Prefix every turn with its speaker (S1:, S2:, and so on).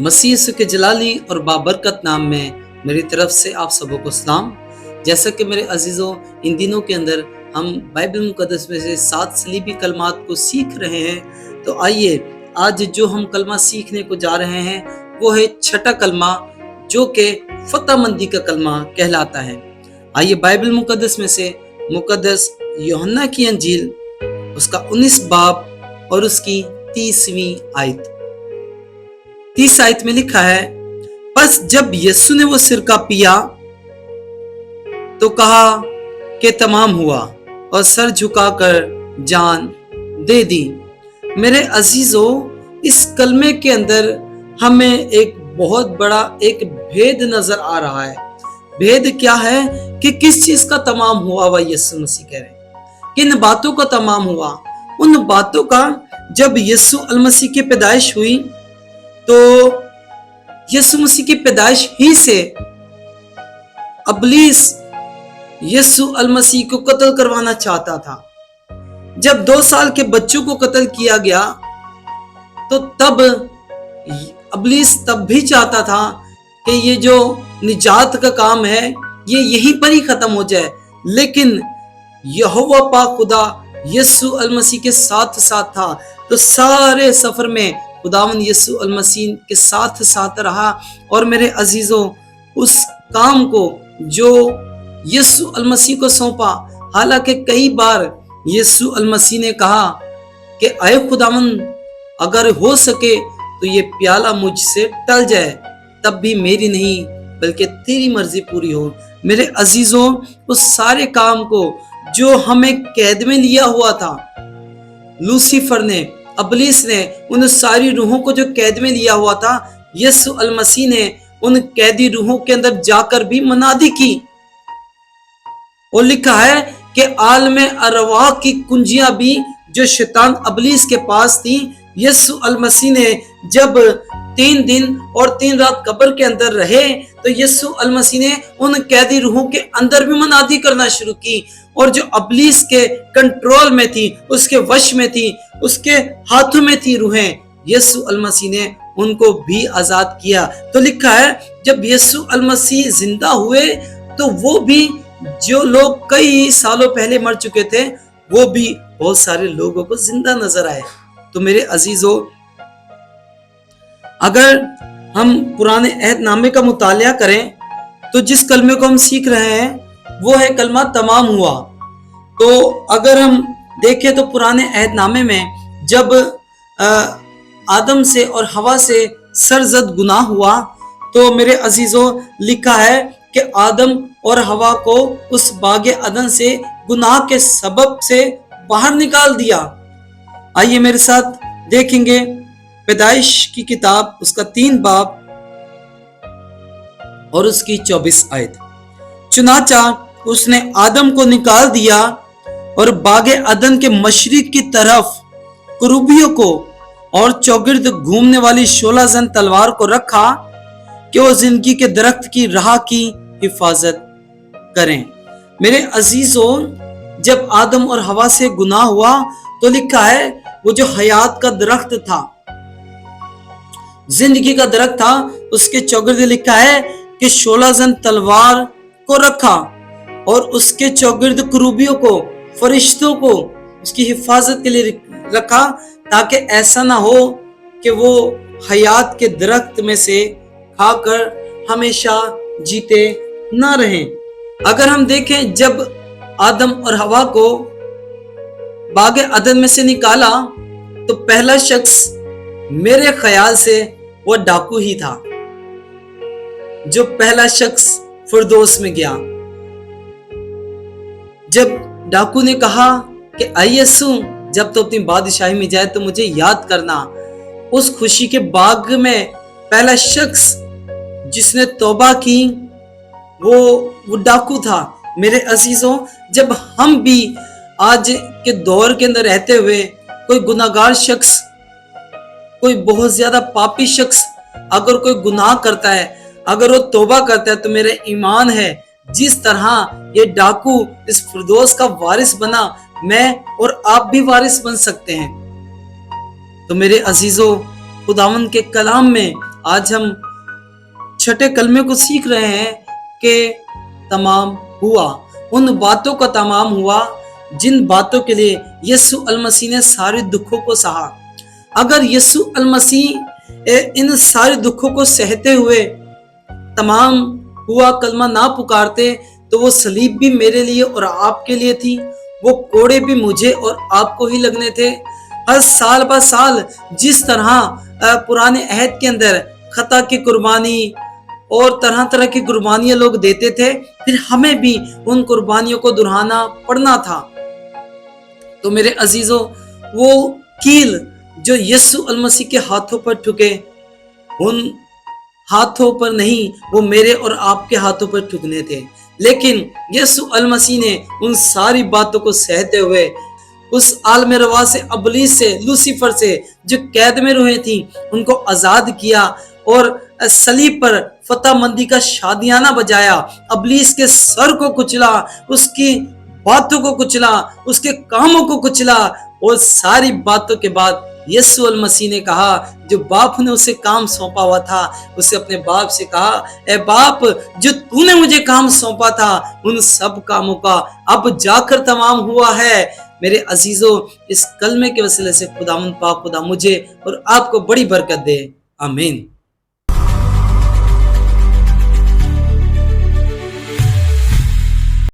S1: मसीह यीशु के जलाली और बाबरकत नाम में मेरी तरफ से आप सबों को सलाम। जैसा कि मेरे अजीजों, इन दिनों के अंदर हम बाइबल मुकद्दस में से 7 सलीबी कलमात को सीख रहे हैं। तो आइए, आज जो हम कलमा सीखने को जा रहे हैं वो है छठा कलमा, जो कि फतहमंदी का कलमा कहलाता है। आइए बाइबल मुकद्दस में से मुकद्दस यूहन्ना की अंजील उसका 19 बाब और उसकी 30वीं आयत। 30 आयत में लिखा है, बस जब यीशु ने वो सिरका पिया तो कहा कि तमाम हुआ और सर झुकाकर जान दे दी। मेरे अजीजों, इस कलमे के अंदर हमें एक बहुत बड़ा एक भेद नजर आ रहा है। भेद क्या है कि किस चीज का तमाम हुआ हुआ यीशु मसीह कह रहे हैं। किन बातों का तमाम हुआ? उन बातों का जब यीशु अलमसीह की पैदाइश हुई तो यीशु मसीह की पैदाइश ही से इब्लीस यीशु अलमसीह को कत्ल करवाना चाहता था। जब 2 साल के बच्चों को कत्ल किया गया तो तब इब्लीस तब भी चाहता था कि ये जो निजात का काम है ये यहीं पर ही खत्म हो जाए, लेकिन यहोवा पाक खुदा यीशु अलमसीह के साथ साथ था। तो सारे सफर में खुदावन यीशु अलमसीह के साथ साथ रहा। और मेरे अजीजों, उस काम को जो यीशु अलमसीह को सौंपा, हालांकि कई बार यीशु अलमसीह ने कहा कि आए खुदावन, अगर हो सके तो ये प्याला मुझसे टल जाए, तब भी मेरी नहीं बल्कि तेरी मर्जी पूरी हो। मेरे अजीजों, उस सारे काम को जो हमें कैद में लिया हुआ था, लूसीफर ने, इब्लीस ने उन सारी रूहों को जो कैद में लिया हुआ था, यीशु अलमसीह ने उन कैदी रूहों के अंदर जाकर भी मनादी की। और लिखा है कि आलमे अरवाह की कुंजियां भी जो शैतान इब्लीस के पास थी, यीशु अलमसीह ने जब 3 दिन और 3 रात कब्र के अंदर रहे तो यीशु अलमसीह ने उन कैदी रूहों के अंदर भी मनादी करना शुरू की। और जो इब्लीस के कंट्रोल में थी, उसके वश में थी, उसके हाथों में थी रूहें, यीशु अलमसीह ने उनको भी आजाद किया। तो लिखा है, जब यीशु अलमसीह जिंदा हुए तो वो भी जो लोग कई सालों पहले मर चुके थे, वो भी बहुत सारे लोगों को जिंदा नजर आए। तो मेरे अजीजों, अगर हम पुराने अहदनामे का मुतालिया करें तो जिस कलमे को हम सीख रहे हैं वो है कलमा तमाम हुआ। तो अगर हम देखें तो पुराने अहदनामे में जब आदम से और हवा से सरजद गुनाह हुआ तो मेरे अजीजों, लिखा है कि आदम और हवा को उस बागे अदन से गुनाह के सबब से बाहर निकाल दिया। आइए मेरे साथ देखेंगे पैदाइश की किताब उसका 3 बाब और उसकी 24 आयत। चुनाचा उसने आदम को निकाल दिया और बागे अदन के मशरिक की तरफ कुरूबियों को और चौगिर्द घूमने वाली 16 जन तलवार को रखा कि वो जिंदगी के दरख्त की राह की हिफाजत करें। मेरे अजीजों, जब आदम और हवा से गुनाह हुआ तो लिखा है वो जो हयात का दरख्त था, जिंदगी का दरख्त था, उसके चौगिर्द लिखा है कि 16 जन तलवार को रखा और उसके चौगिर्द कुरूबियों को, फरिश्तों को उसकी हिफाजत के लिए रखा, ताकि ऐसा ना हो कि वो हयात के दरख्त में से खाकर हमेशा जीते ना रहें। अगर हम देखें, जब आदम और हवा को बागे अदन में से निकाला तो पहला शख्स मेरे ख्याल से वो डाकू ही था, जो पहला शख्स फिरदौस में गया। जब डाकू ने कहा कि आइए सु, जब तो अपनी बादशाही में जाए तो मुझे याद करना, उस खुशी के बाग में पहला शख्स जिसने तौबा की वो डाकू था। मेरे अजीजों, जब हम भी आज के दौर के अंदर रहते हुए कोई गुनाहगार शख्स, कोई बहुत ज्यादा पापी शख्स अगर कोई गुनाह करता है, अगर वो तौबा करता है, तो मेरा ईमान है जिस तरह ये डाकू इस फिरदौस का वारिस बना, मैं और आप भी वारिस बन सकते हैं। तो मेरे अजीजों, खुदावंद के कलाम में آج ہم چھٹے کلمے کو سیکھ رہے ہیں کہ تمام ہوا، ان باتوں کا تمام ہوا جن باتوں کے لیے یسوع المسیح نے سارے دکھوں کو سہا۔ اگر یسوع المسیح ان سارے دکھوں کو سہتے ہوئے تمام ہوا کلمہ نہ پکارتے تو وہ صلیب بھی میرے لیے اور آپ کے لیے تھی، وہ کوڑے بھی مجھے اور آپ کو ہی لگنے تھے۔ ہر سال با سال جس طرح پرانے عہد کے اندر خطا کی قربانی اور طرح طرح کی قربانیاں لوگ دیتے تھے، پھر ہمیں بھی ان قربانیوں کو دہرانا پڑنا تھا۔ تو میرے عزیزوں، وہ کیل جو یسوع المسیح کے ہاتھوں پر ٹھکے، ان ہاتھوں پر نہیں، وہ میرے اور آپ کے ہاتھوں پر ٹھکنے تھے، لیکن یسوع المسیح نے ان ساری باتوں کو سہتے ہوئے اس عالم روا سے، ابلیس سے، لوسیفر سے جو قید میں روئے تھی، ان کو آزاد کیا اور صلیب پر فتح مندی کا شادیانہ بجایا، ابلیس کے سر کو کچلا، اس کی باتوں کو کچلا، اس کے کاموں کو کچلا، اور ساری باتوں کے بعد یسوع المسیح نے کہا، جو باپ نے اسے کام سونپا ہوا تھا، اسے اپنے باپ سے کہا، اے باپ، جو تو نے مجھے کام سونپا تھا ان سب کاموں کا اب جا کر تمام ہوا ہے۔ میرے عزیزوں، اس کلمے کے وسیلے سے خداوند پاک خدا مجھے اور آپ کو بڑی برکت دے، آمین۔